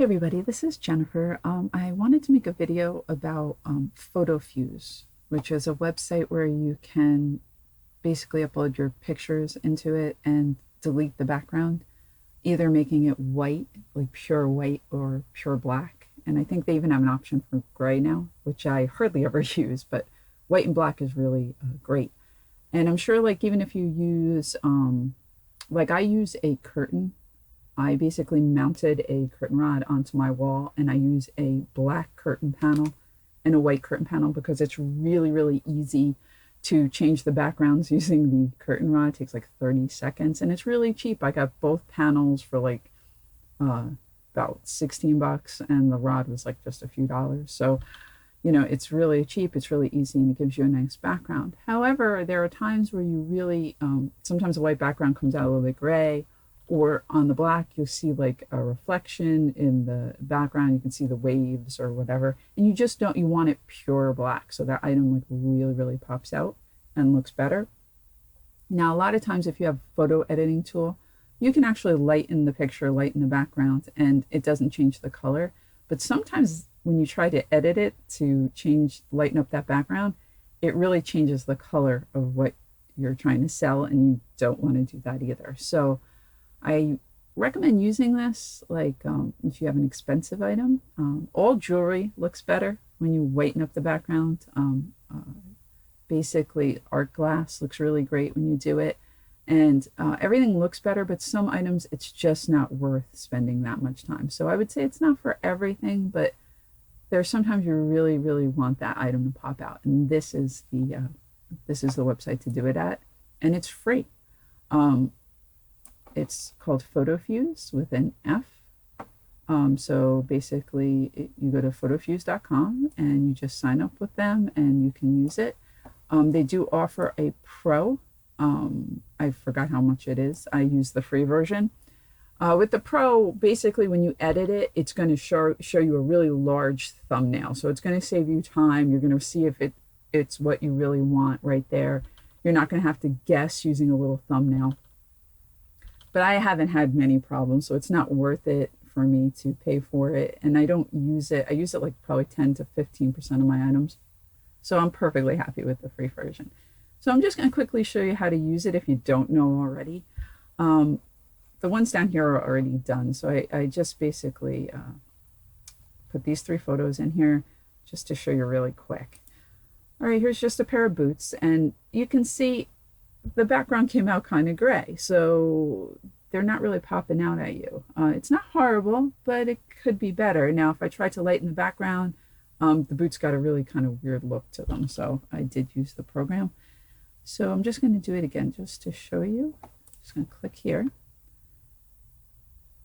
Hey everybody, this is Jennifer. I wanted to make a video about FotoFuze, which is a website where you can basically upload your pictures into it and delete the background, either making it white, like pure white, or pure black. And I think they even have an option for gray now, which I hardly ever use, but white and black is really great. And I'm sure like even if you use, like I use a curtain. I basically mounted a curtain rod onto my wall, and I use a black curtain panel and a white curtain panel because it's really, really easy to change the backgrounds using the curtain rod. It takes like 30 seconds and it's really cheap. I got both panels for like about 16 bucks, and the rod was like just a few dollars. So, it's really cheap, it's really easy, and it gives you a nice background. However, there are times where you really, sometimes the white background comes out a little bit gray, or on the black you'll see like a reflection in the background. You can see the waves or whatever, and you want it pure black so that item like really, really pops out and looks better. Now a lot of times if you have a photo editing tool, you can actually lighten the picture, lighten the background, and it doesn't change the color. But sometimes when you try to edit it to lighten up that background, it really changes the color of what you're trying to sell, and you don't want to do that either. So I recommend using this like if you have an expensive item. All jewelry looks better when you whiten up the background. Basically, art glass looks really great when you do it. And everything looks better, but some items, it's just not worth spending that much time. So I would say it's not for everything, but there's sometimes you really, really want that item to pop out. And this is the website to do it at, and it's free. It's called FotoFuze with an F. So basically you go to photofuze.com and you just sign up with them and you can use it. They do offer a pro. I forgot how much it is. I use the free version. With the pro, basically when you edit it, it's going to show you a really large thumbnail. So it's going to save you time. You're going to see if it's what you really want right there. You're not going to have to guess using a little thumbnail. But I haven't had many problems, so it's not worth it for me to pay for it. And I don't use it. I use it like probably 10 to 15% of my items. So I'm perfectly happy with the free version. So I'm just going to quickly show you how to use it if you don't know already. The ones down here are already done. So I just basically put these 3 photos in here just to show you really quick. All right, here's just a pair of boots, and you can see the background came out kind of gray, so they're not really popping out at you. It's not horrible, but it could be better. Now, if I try to lighten the background, the boots got a really kind of weird look to them, so I did use the program. So I'm just going to do it again just to show you. Just going to click here.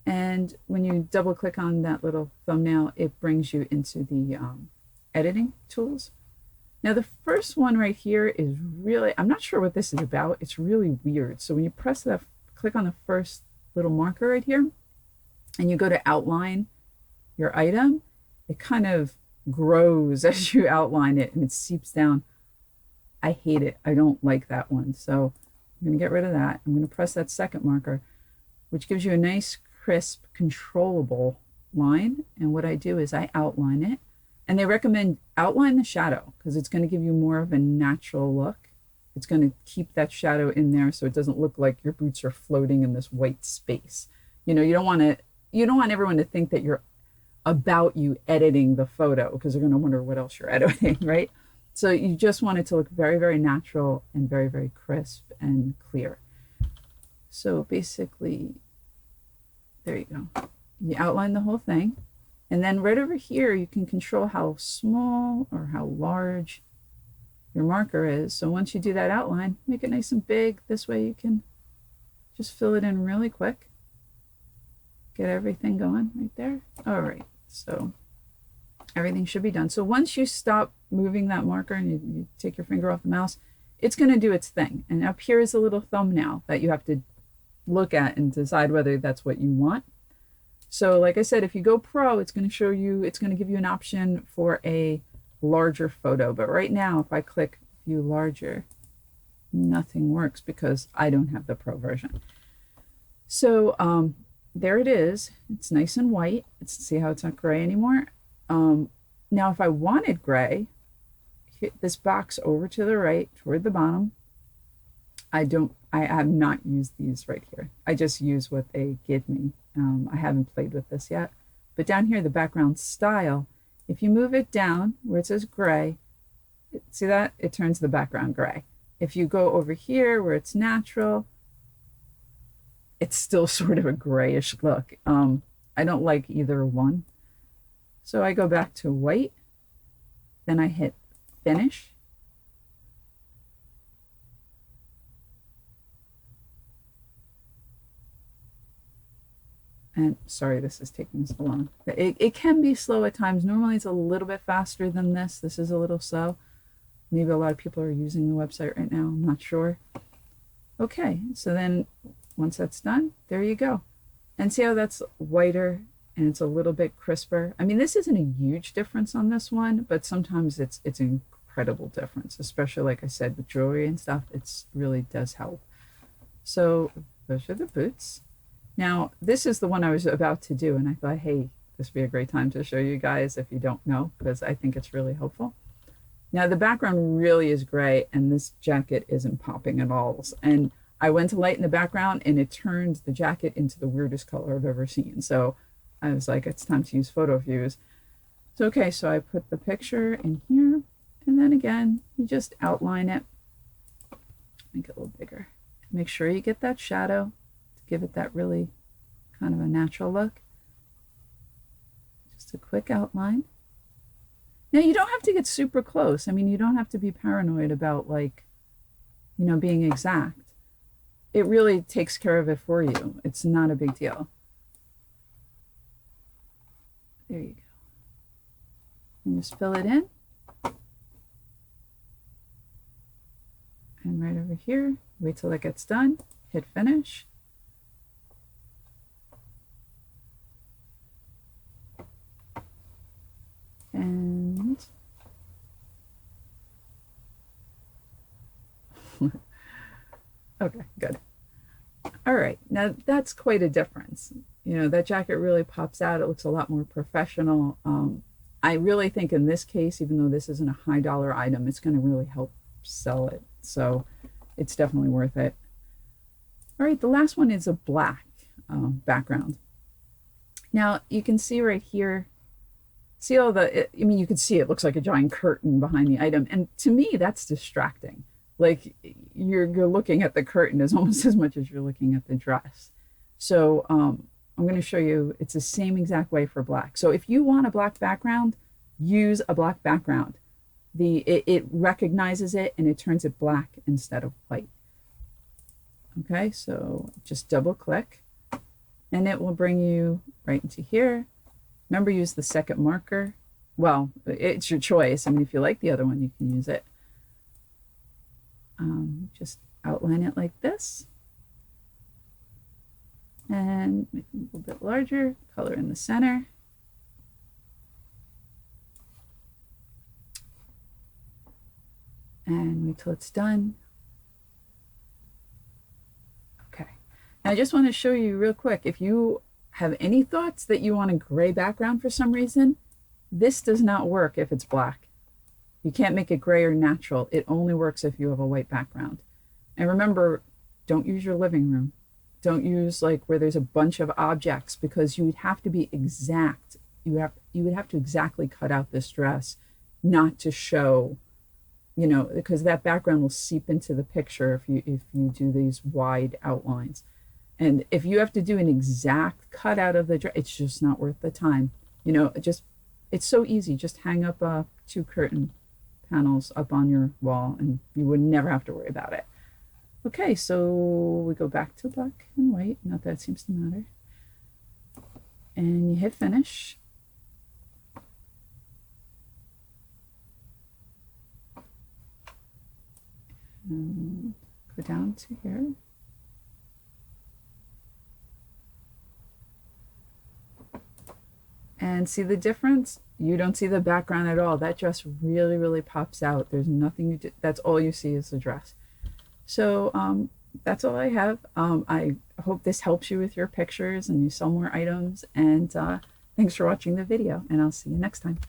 And when you double click on that little thumbnail, it brings you into the editing tools. Now the first one right here is really, I'm not sure what this is about. It's really weird. So when you press that, click on the first little marker right here, and you go to outline your item, it kind of grows as you outline it and it seeps down. I hate it. I don't like that one. So I'm going to get rid of that. I'm going to press that second marker, which gives you a nice, crisp, controllable line. And what I do is I outline it. And they recommend outline the shadow because it's going to give you more of a natural look. It's going to keep that shadow in there so it doesn't look like your boots are floating in this white space. You don't want everyone to think that you're about you editing the photo because they're going to wonder what else you're editing, right? So you just want it to look very, very natural and very, very crisp and clear. So basically, there you go. You outline the whole thing. And then right over here, you can control how small or how large your marker is. So once you do that outline, make it nice and big. This way you can just fill it in really quick. Get everything going right there. All right, so everything should be done. So once you stop moving that marker and you take your finger off the mouse, it's going to do its thing. And up here is a little thumbnail that you have to look at and decide whether that's what you want. So like I said, if you go pro, it's going to give you an option for a larger photo. But right now, if I click view larger, nothing works because I don't have the pro version. So there it is. It's nice and white. See how it's not gray anymore? Now, if I wanted gray, hit this box over to the right toward the bottom. I have not used these right here. I just use what they give me. I haven't played with this yet. But down here, the background style, if you move it down where it says gray, see that? It turns the background gray. If you go over here where it's natural, it's still sort of a grayish look. I don't like either one. So I go back to white, then I hit finish. And sorry, this is taking so long. It can be slow at times. Normally it's a little bit faster than this. This is a little slow. Maybe a lot of people are using the website right now. I'm not sure. Okay, so then once that's done, there you go. And see how that's whiter and it's a little bit crisper. I mean, this isn't a huge difference on this one, but sometimes it's an incredible difference, especially like I said with jewelry and stuff. It really does help. So those are the boots. Now, this is the one I was about to do, and I thought, hey, this would be a great time to show you guys if you don't know, because I think it's really helpful. Now, the background really is gray, and this jacket isn't popping at all. And I went to lighten the background, and it turned the jacket into the weirdest color I've ever seen. So I was like, it's time to use FotoFuze. So, okay, so I put the picture in here, and then again, you just outline it. Make it a little bigger. Make sure you get that shadow. Give it that really kind of a natural look. Just a quick outline. Now, you don't have to get super close. I mean, you don't have to be paranoid about, like, you know, being exact. It really takes care of it for you. It's not a big deal. There you go. And just fill it in. And right over here, wait till it gets done. Hit finish. And okay, good. All right, now that's quite a difference. You know, that jacket really pops out. It looks a lot more professional. I really think in this case, even though this isn't a high dollar item, it's going to really help sell it. So it's definitely worth it. All right, the last one is a black background. Now you can see right here, see all the, I mean, you can see it looks like a giant curtain behind the item. And to me, that's distracting. Like you're looking at the curtain as almost as much as you're looking at the dress. So I'm going to show you, it's the same exact way for black. So if you want a black background, use a black background. It recognizes it and it turns it black instead of white. Okay, so just double click and it will bring you right into here. Remember, use the second marker. Well, it's your choice. I mean, if you like the other one, you can use it. Just outline it like this. And make it a little bit larger, color in the center. And wait till it's done. Okay. Now I just want to show you real quick, if you have any thoughts that you want a gray background for some reason, this does not work if it's black. You can't make it gray or natural. It only works if you have a white background. And remember, don't use your living room. Don't use like where there's a bunch of objects, because you would have to be exact. You would have to exactly cut out this dress, not to show, you know, because that background will seep into the picture if you do these wide outlines. And if you have to do an exact cutout of the dress, it's just not worth the time. You know, it's so easy. Just hang up 2 curtain panels up on your wall and you would never have to worry about it. Okay, so we go back to black and white. Not that it seems to matter. And you hit finish. And go down to here. And see the difference? You don't see the background at all. That dress really, really pops out. There's nothing you do. That's all you see is the dress. So that's all I have. I hope this helps you with your pictures and you sell more items. And thanks for watching the video, and I'll see you next time.